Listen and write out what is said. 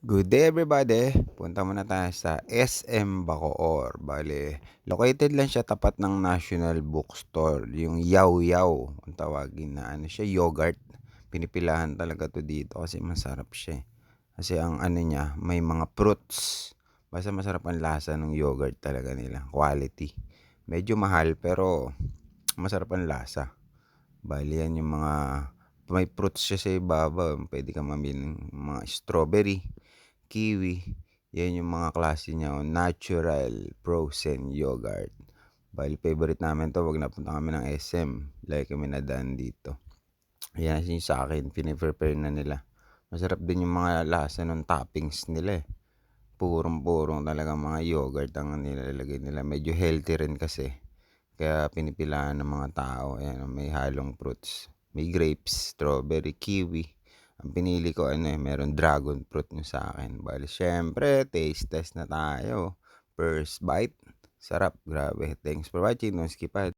Good day everybody! Punta muna tayo sa SM Bacoor. Bale, located lang siya tapat ng National Bookstore, yung Yaw Yaw ang tawagin na ano siya, yogurt. Pinipilahan talaga 'to dito kasi masarap siya, eh. Kasi ang ano niya, may mga fruits. Basta masarap ang lasa ng yogurt talaga nila, quality. Medyo mahal pero masarap ang lasa. Bale 'yan yung mga may fruits siya sa ibabaw, puwede kang mamili ng mga strawberry, kiwi, 'yan yung mga klase niya, natural frozen yogurt. Bale favorite namin 'to 'pag napunta kami ng SM, lagi kami nadaan dito. Ayan yung sa'kin pine-prepare na nila. Masarap din yung mga lasa nung toppings nila, eh. Purong-puro talagang mga yogurt ang nilalagay nila, medyo healthy rin kasi. Kaya pinipilahan ng mga tao, ayan may halong fruits. May grapes, strawberry, kiwi. Ang pinili ko ano, meron dragon fruit yung sa'kin. Bale siyempre taste test na tayo. First bite, sarap, grabe. Thanks for watching, don't skip ahead.